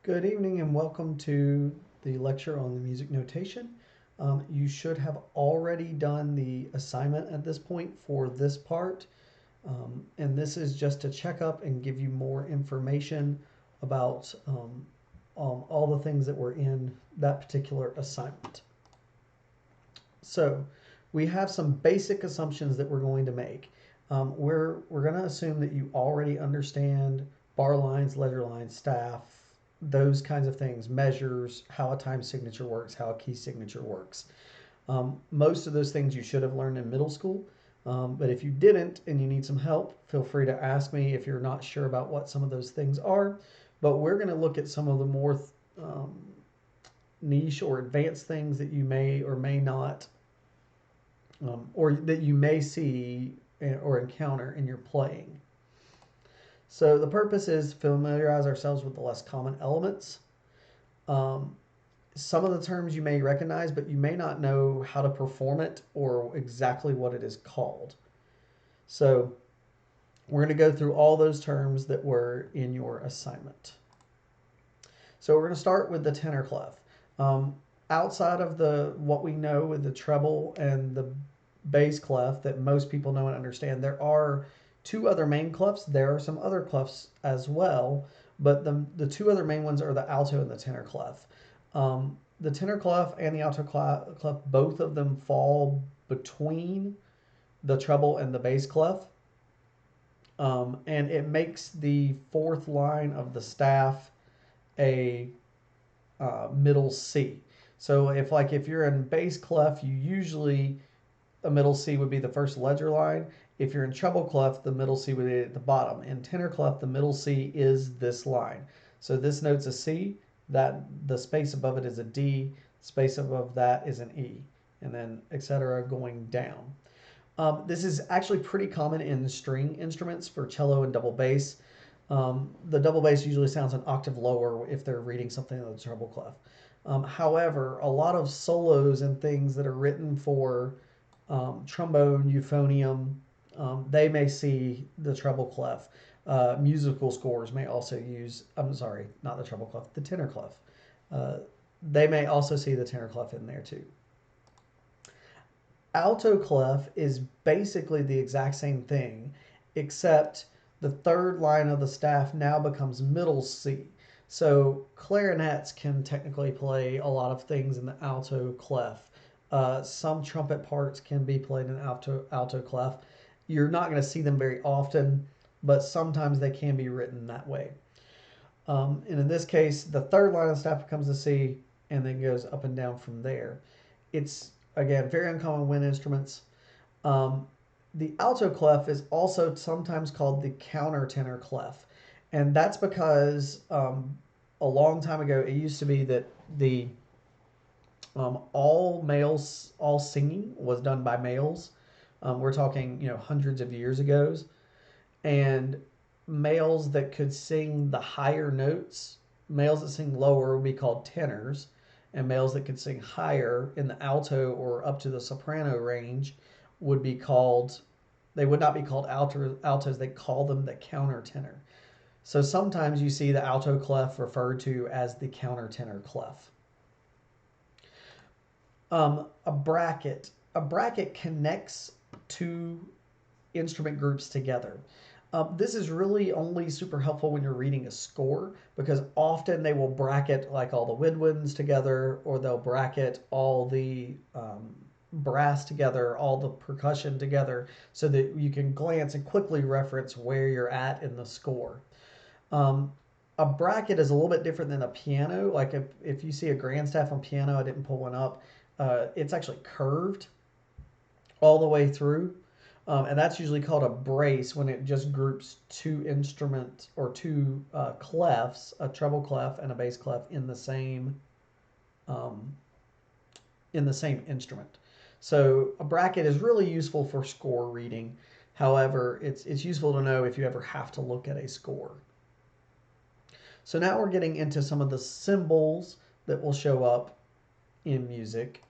Good evening and welcome to the lecture on the music notation. You should have already done the assignment at this point for this part. And this is just to check up and give you more information about all the things that were in that particular assignment. So we have some basic assumptions that we're going to make. We're going to assume that you already understand bar lines, ledger lines, staff, those kinds of things, measures, how a time signature works, how a key signature works. Most of those things you should have learned in middle school. But if you didn't and you need some help, feel free to ask me if you're not sure about what some of those things are. But we're going to look at some of the more niche or advanced things that you may or may not, or that you may see or encounter in your playing. So the purpose is familiarize ourselves with the less common elements. Some of the terms you may recognize, but you may not know how to perform it or exactly what it is called. So we're going to go through all those terms that were in your assignment. So we're going to start with the tenor clef. Outside of what we know with the treble and the bass clef that most people know and understand, there are two other main clefs. There are some other clefs as well, but the two other main ones are the alto and the tenor clef. The tenor clef and the alto clef, both of them fall between the treble and the bass clef. And it makes the fourth line of the staff a middle C. So if you're in bass clef, you usually a middle C would be the first ledger line. If you're in treble clef, the middle C would be at the bottom. In tenor clef, the middle C is this line. So this note's a C, that the space above it is a D, space above that is an E, and then etc. going down. This is actually pretty common in string instruments for cello and double bass. The double bass usually sounds an octave lower if they're reading something in the treble clef. However, a lot of solos and things that are written for trombone, euphonium, they may see the treble clef. Musical scores may also use, I'm sorry, not the treble clef, the tenor clef. They may also see the tenor clef in there too. Alto clef is basically the exact same thing, except the third line of the staff now becomes middle C. So clarinets can technically play a lot of things in the alto clef. Some trumpet parts can be played in alto clef. You're not going to see them very often, but sometimes they can be written that way. And in this case, the third line of the staff becomes the C and then goes up and down from there. It's, again, very uncommon in wind instruments. The alto clef is also sometimes called the countertenor clef. And that's because a long time ago, it used to be that the all singing was done by males. We're talking, hundreds of years ago. And males that could sing the higher notes, males that sing lower would be called tenors, and males that could sing higher in the alto or up to the soprano range would be called, they would not be called altos, they call them the countertenor. So sometimes you see the alto clef referred to as the countertenor clef. A bracket connects two instrument groups together. This is really only super helpful when you're reading a score, because often they will bracket like all the woodwinds together, or they'll bracket all the brass together, all the percussion together, so that you can glance and quickly reference where you're at in the score. A bracket is a little bit different than a piano. Like if you see a grand staff on piano, I didn't pull one up, it's actually curved all the way through. And that's usually called a brace when it just groups two instruments or two clefs, a treble clef and a bass clef in the same instrument. So a bracket is really useful for score reading. However, it's useful to know if you ever have to look at a score. So now we're getting into some of the symbols that will show up in music.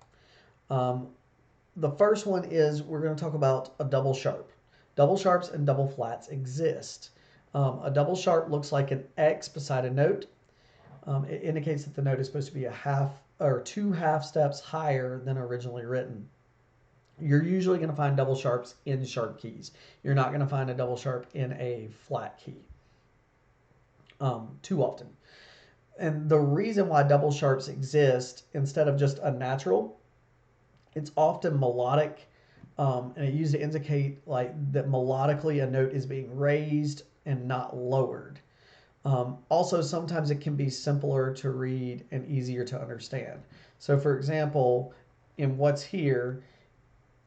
The first one is we're going to talk about a double sharp. Double sharps and double flats exist. A double sharp looks like an X beside a note. It indicates that the note is supposed to be a half or 2 half steps higher than originally written. You're usually going to find double sharps in sharp keys. You're not going to find a double sharp in a flat key too often. And the reason why double sharps exist instead of just a natural, it's often melodic, and it used to indicate like that melodically a note is being raised and not lowered. Also, sometimes it can be simpler to read and easier to understand. So, for example, in what's here,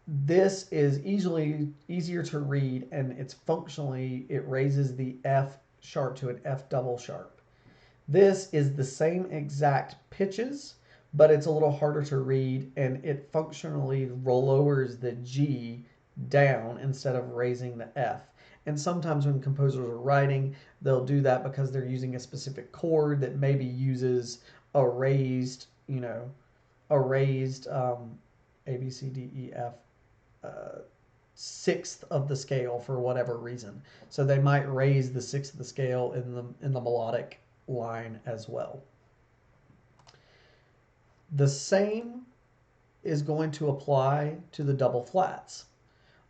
this is easier to read, and it's functionally, it raises the F sharp to an F double sharp. This is the same exact pitches, but it's a little harder to read, and it functionally lowers the G down instead of raising the F. And sometimes when composers are writing, they'll do that because they're using a specific chord that maybe uses a raised, a raised A, B, C, D, E, F sixth of the scale for whatever reason. So they might raise the sixth of the scale in the melodic line as well. The same is going to apply to the double flats.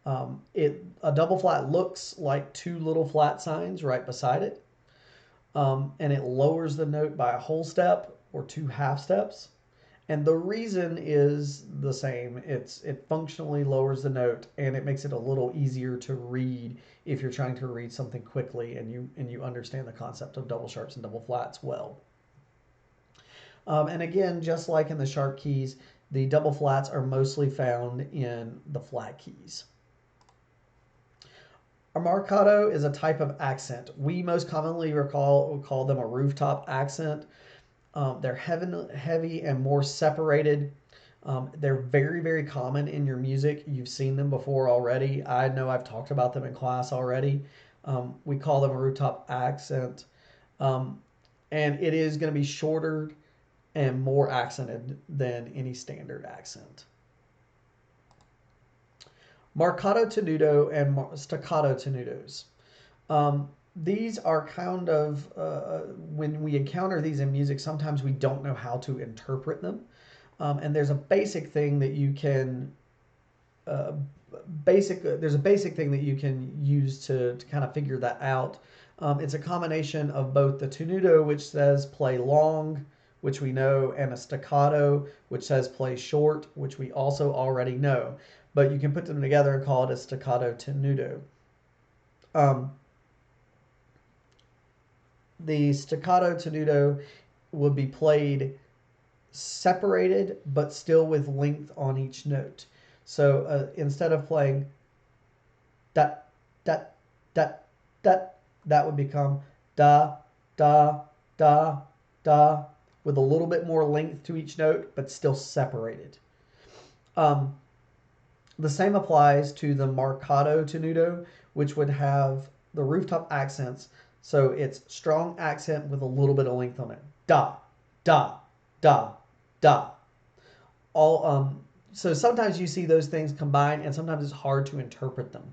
A double flat looks like two little flat signs right beside it, and it lowers the note by a whole step or 2 half steps. And the reason is the same. It functionally lowers the note, and it makes it a little easier to read if you're trying to read something quickly and you understand the concept of double sharps and double flats well. And again, just like in the sharp keys, the double flats are mostly found in the flat keys. A marcato is a type of accent. We most commonly call them a rooftop accent. They're heavy and more separated. They're very, very common in your music. You've seen them before already. I know I've talked about them in class already. We call them a rooftop accent. And it is going to be shorter and more accented than any standard accent. Marcato tenuto and staccato tenutos. These are kind of, when we encounter these in music, sometimes we don't know how to interpret them. And there's a basic thing that you can, there's a basic thing that you can use to kind of figure that out. It's a combination of both the tenuto, which says play long, which we know, and a staccato, which says play short, which we also already know. But you can put them together and call it a staccato tenuto. The staccato tenuto would be played separated, but still with length on each note. So instead of playing da, da, da, da, that would become da, da, da, da, with a little bit more length to each note, but still separated. The same applies to the marcato tenuto, which would have the rooftop accents. So it's strong accent with a little bit of length on it. Da, da, da, da. So sometimes you see those things combined, and sometimes it's hard to interpret them.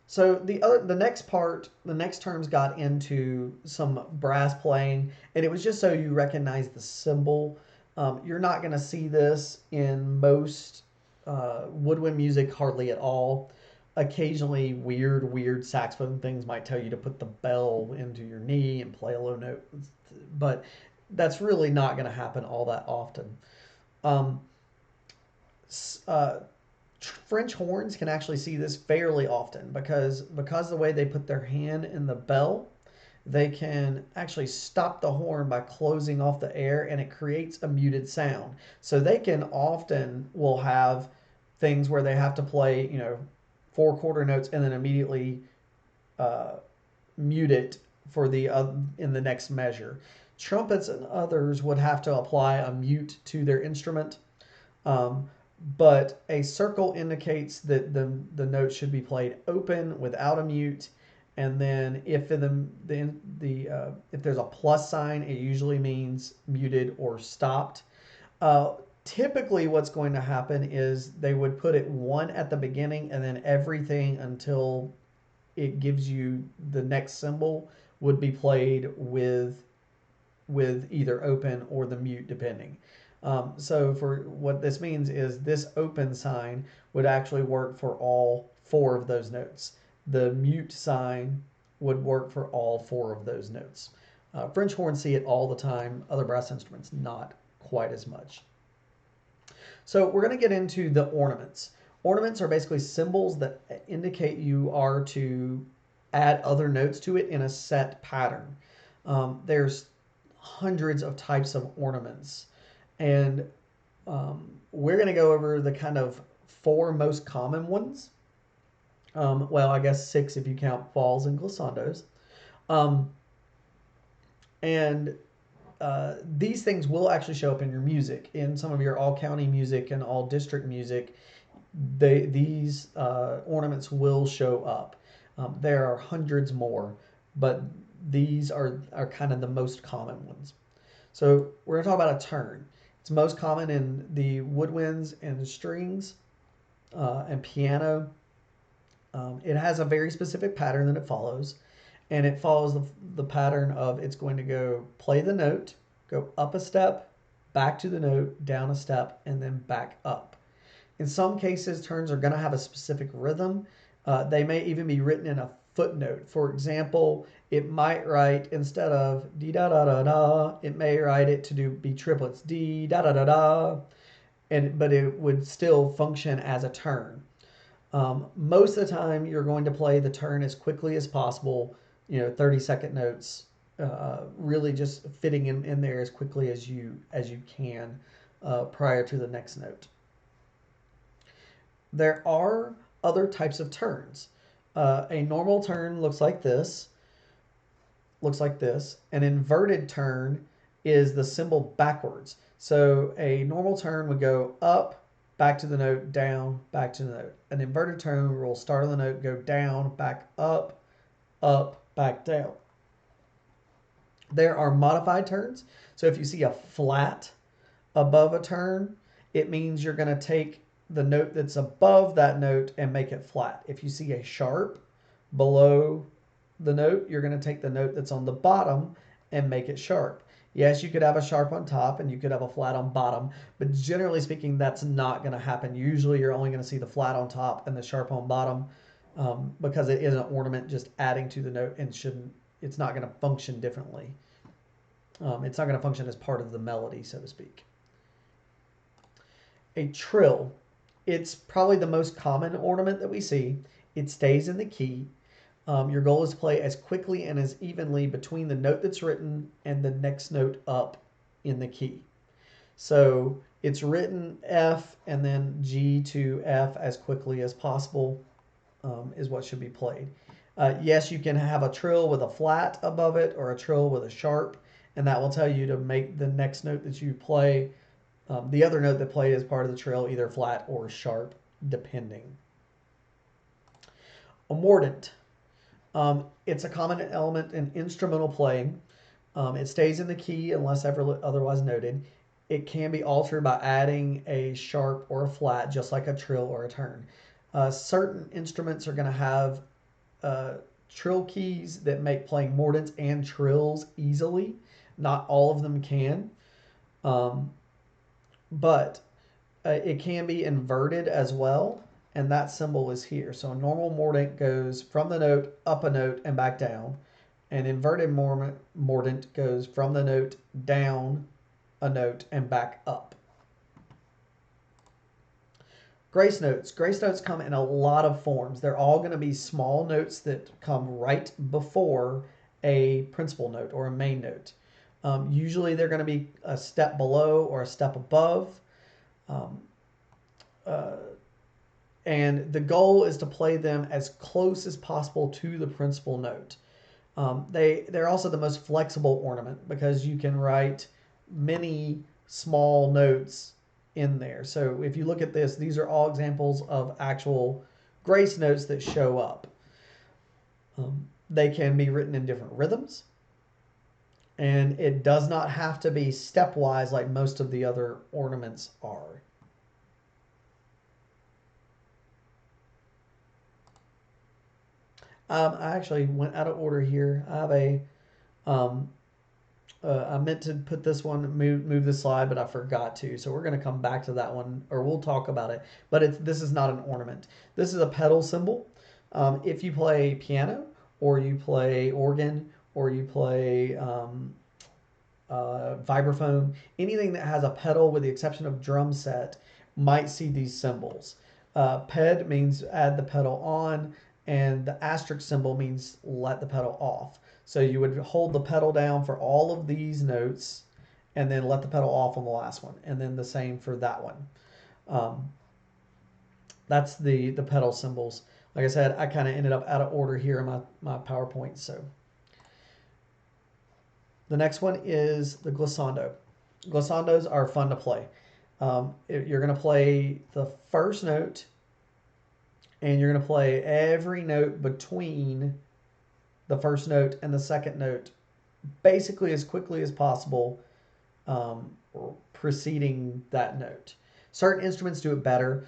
So the next terms got into some brass playing, and it was just so you recognize the symbol. You're not going to see this in most woodwind music hardly at all. Occasionally, weird saxophone things might tell you to put the bell into your knee and play a low note, but that's really not going to happen all that often. French horns can actually see this fairly often because the way they put their hand in the bell, they can actually stop the horn by closing off the air, and it creates a muted sound. So they will have things where they have to play, 4/4 notes and then immediately mute it for in the next measure. Trumpets and others would have to apply a mute to their instrument, but a circle indicates that the note should be played open without a mute. And then if if there's a plus sign, it usually means muted or stopped. Typically what's going to happen is they would put it one at the beginning, and then everything until it gives you the next symbol would be played with with either open or the mute depending. So for what this means is this open sign would actually work for all four of those notes. The mute sign would work for all four of those notes. French horns see it all the time, other brass instruments not quite as much. So we're going to get into the ornaments. Ornaments are basically symbols that indicate you are to add other notes to it in a set pattern. There's hundreds of types of ornaments, and we're going to go over the kind of four most common ones. Well, I guess six if you count falls and glissandos. And these things will actually show up in your music, in some of your all county music and all district music. These ornaments will show up. There are hundreds more, but these are kind of the most common ones. So we're going to talk about a turn. It's most common in the woodwinds and strings and piano. It has a very specific pattern that it follows, and it follows the pattern of it's going to go play the note, go up a step, back to the note, down a step, and then back up. In some cases, turns are going to have a specific rhythm. They may even be written in a footnote. For example, it might write, instead of dee da da da da, it may write it to be triplets, dee da da da da, but it would still function as a turn. Most of the time, you're going to play the turn as quickly as possible, 30-second notes, really just fitting in there as quickly as you can prior to the next note. There are other types of turns. A normal turn looks like this. An inverted turn is the symbol backwards. So a normal turn would go up, back to the note, down, back to the note. An inverted turn will start on the note, go down, back up, back down. There are modified turns. So if you see a flat above a turn, it means you're going to take the note that's above that note and make it flat. If you see a sharp below the note, you're going to take the note that's on the bottom and make it sharp. Yes, you could have a sharp on top and you could have a flat on bottom, but generally speaking, that's not going to happen. Usually you're only going to see the flat on top and the sharp on bottom because it is an ornament just adding to the note and it's not going to function differently. It's not going to function as part of the melody, so to speak. A trill. It's probably the most common ornament that we see. It stays in the key. Your goal is to play as quickly and as evenly between the note that's written and the next note up in the key. So it's written F and then G to F as quickly as possible is what should be played. Yes, you can have a trill with a flat above it or a trill with a sharp, and that will tell you to make the next note that you play, the other note that played as part of the trill, either flat or sharp, depending. A mordant. It's a common element in instrumental playing. It stays in the key unless ever otherwise noted. It can be altered by adding a sharp or a flat, just like a trill or a turn. Certain instruments are going to have trill keys that make playing mordants and trills easily. Not all of them can, but it can be inverted as well. And that symbol is here. So a normal mordant goes from the note up a note and back down. An inverted mordant goes from the note down a note and back up. Grace notes. Grace notes come in a lot of forms. They're all going to be small notes that come right before a principal note or a main note. Usually they're going to be a step below or a step above. And the goal is to play them as close as possible to the principal note. They're also the most flexible ornament because you can write many small notes in there. So if you look at this, these are all examples of actual grace notes that show up. They can be written in different rhythms, and it does not have to be stepwise like most of the other ornaments are. I actually went out of order here. I have I meant to put this one, move the slide, but I forgot to. So we're going to come back to that one, or we'll talk about it. But this is not an ornament. This is a pedal cymbal. If you play piano, or you play organ, or you play vibraphone, anything that has a pedal, with the exception of drum set, might see these symbols. Ped means add the pedal on, and the asterisk symbol means let the pedal off. So you would hold the pedal down for all of these notes, and then let the pedal off on the last one, and then the same for that one. Um, that's the pedal symbols. Like I said, I kind of ended up out of order here in my PowerPoint. So the next one is the glissando. Glissandos are fun to play. You're going to play the first note, and you're going to play every note between the first note and the second note basically as quickly as possible, preceding that note. Certain instruments do it better.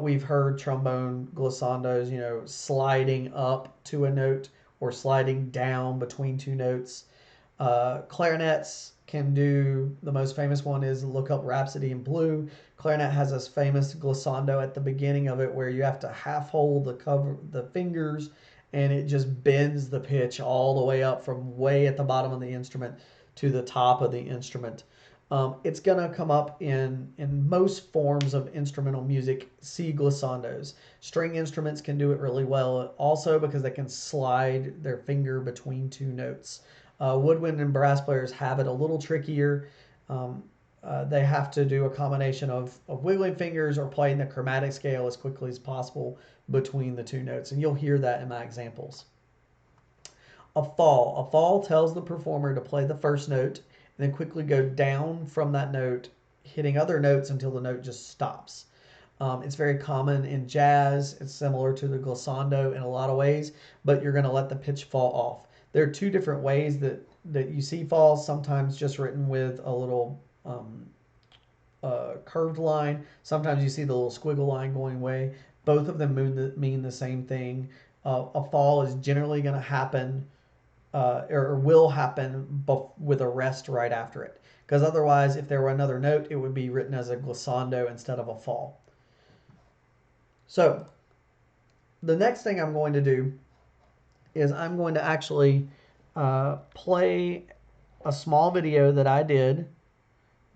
We've heard trombone glissandos, sliding up to a note or sliding down between two notes. Clarinets can do, the most famous one is look up Rhapsody in Blue. Clarinet has this famous glissando at the beginning of it where you have to half hold the fingers, and it just bends the pitch all the way up from way at the bottom of the instrument to the top of the instrument. It's going to come up in most forms of instrumental music, see glissandos. String instruments can do it really well also because they can slide their finger between two notes. Woodwind and brass players have it a little trickier. They have to do a combination of wiggling fingers or playing the chromatic scale as quickly as possible between the two notes, and you'll hear that in my examples. A fall tells the performer to play the first note and then quickly go down from that note, hitting other notes until the note just stops. It's very common in jazz. It's similar to the glissando in a lot of ways, but you're going to let the pitch fall off. There are two different ways that you see falls, sometimes just written with a little curved line. Sometimes you see the little squiggle line going away. Both of them mean the same thing. A fall is generally going to happen or will happen with a rest right after it. Because otherwise, if there were another note, it would be written as a glissando instead of a fall. So the next thing I'm going to do is I'm going to actually play a small video that I did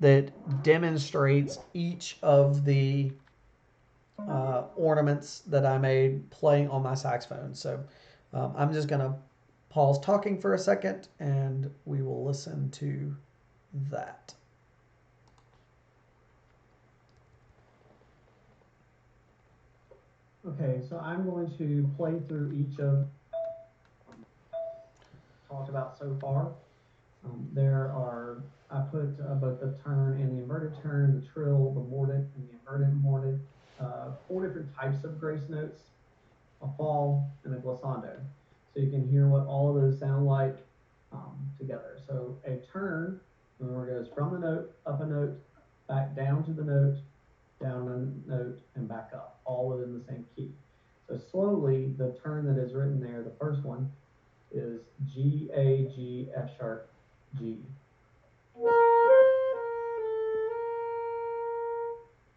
that demonstrates each of the ornaments that I made playing on my saxophone. So I'm just going to pause talking for a second and we will listen to that. Okay, so I'm going to play through each of talked about so far. I put both the turn and the inverted turn, the trill, the mordent, and the inverted mordent, 4 different types of grace notes, a fall, and a glissando. So you can hear what all of those sound like together. So a turn, remember, goes from the note, up a note, back down to the note, down a note, and back up, all within the same key. So slowly, the turn that is written there, the first one, is G, A, G, F sharp, G.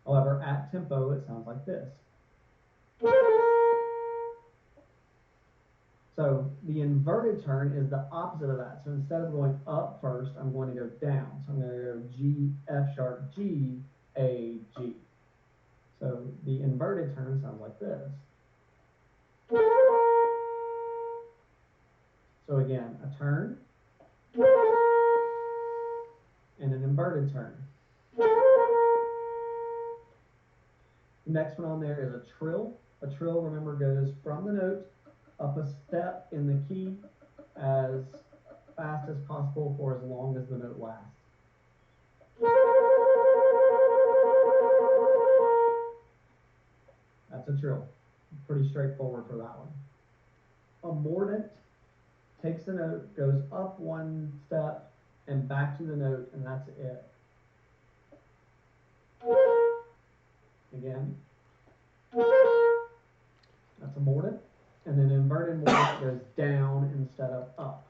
However, at tempo, it sounds like this. So the inverted turn is the opposite of that. So instead of going up first, I'm going to go down. So I'm going to go G, F sharp, G, A, G. So the inverted turn sounds like this. So again, a turn and an inverted turn. The next one on there is a trill. A trill, remember, goes from the note up a step in the key as fast as possible for as long as the note lasts. That's a trill. Pretty straightforward for that one. A mordent takes the note, goes up one step, and back to the note, and that's it. Again. That's a mordent. And then inverted mordent goes down instead of up.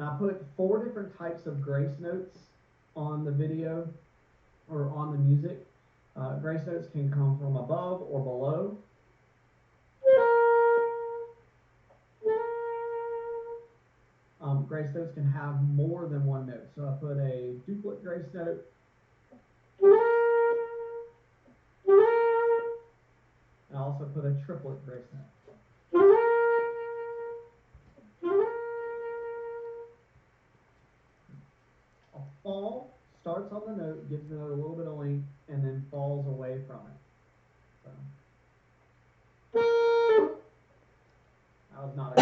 I put 4 different types of grace notes on the video or on the music. Grace notes can come from above or below. Grace notes can have more than one note. So I put a duplet grace note. I also put a triplet grace note. A fall starts on the note, gives the note a little bit of length, and then falls away from it. So that was not a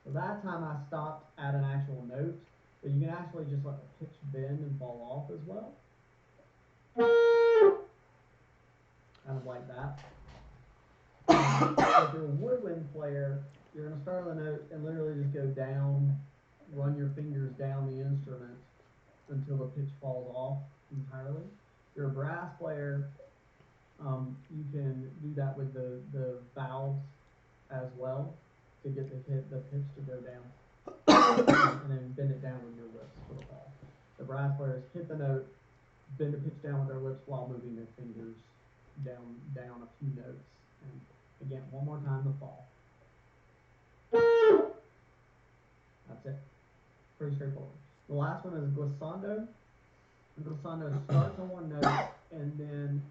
So that time I stopped at an actual note, but you can actually just let the pitch bend and fall off as well. Kind of like that. So if you're a woodwind player, you're going to start on the note and literally just go down, run your fingers down the instrument until the pitch falls off entirely. If you're a brass player, you can do that with the valves as well to get the pitch to go down, and then bend it down with your lips for the fall. The brass players hit the note, bend the pitch down with their lips while moving their fingers down a few notes. And again, one more time, the fall. That's it. Pretty straightforward. The last one is glissando. Glissando starts on one note and then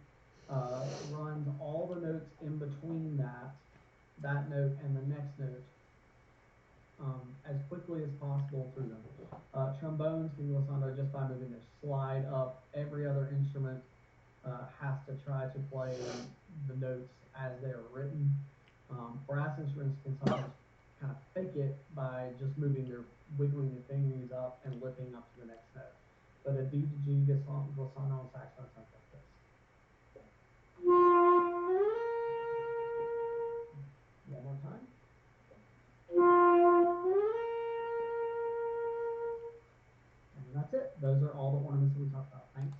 runs all the notes in between that note and the next note as quickly as possible through them. Trombones can glissando just by moving their slide up. Every other instrument has to try to play the notes as they are written. Brass instruments can sometimes kind of fake it by just wiggling their fingers up and lifting up to the next note. But a D to G glissando on saxophone sounds like this. One more time. And that's it. Those are all the ornaments that we talked about. Thanks.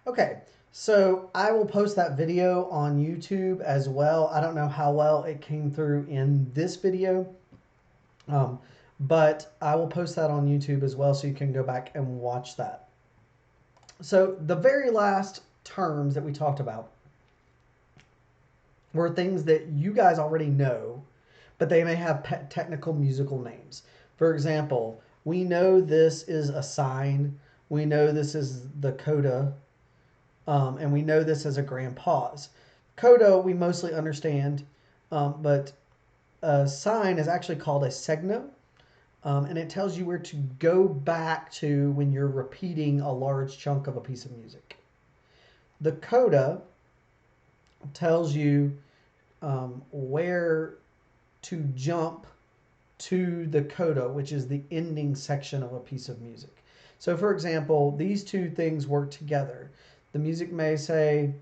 Okay, so I will post that video on YouTube as well. I don't know how well it came through in this video, but I will post that on YouTube as well so you can go back and watch that. So the very last terms that we talked about were things that you guys already know, but they may have technical musical names. For example, we know this is a sine, we know this is the coda, and we know this as a grand pause. Coda we mostly understand, but a sine is actually called a segno, and it tells you where to go back to when you're repeating a large chunk of a piece of music. The coda tells you where to jump to the coda, which is the ending section of a piece of music. So for example, these two things work together. The music may say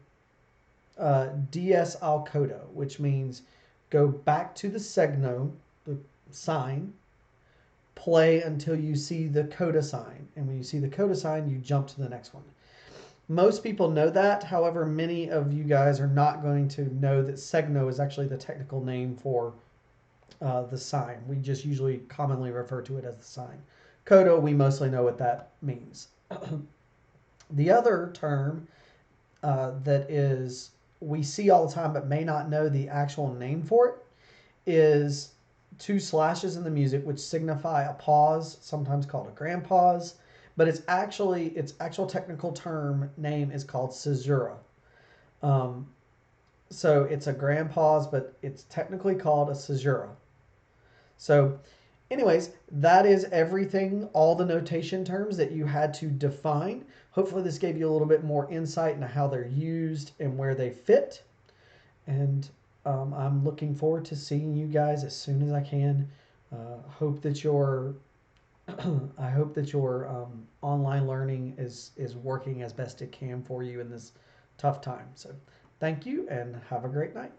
dies al coda, which means go back to the segno, the sign, play until you see the coda sign. And when you see the coda sign, you jump to the next one. Most people know that. However, many of you guys are not going to know that segno is actually the technical name for the sign. We just usually commonly refer to it as the sign. Coda, we mostly know what that means. The other term that is we see all the time but may not know the actual name for it is 2 slashes in the music, which signify a pause, sometimes called a grand pause, but its actual technical term name is called caesura. So it's a grand pause, but it's technically called a caesura. So anyways, that is everything, all the notation terms that you had to define. Hopefully this gave you a little bit more insight into how they're used and where they fit. And I'm looking forward to seeing you guys as soon as I can. Hope that your I hope that your online learning is working as best it can for you in this tough time. So thank you and have a great night.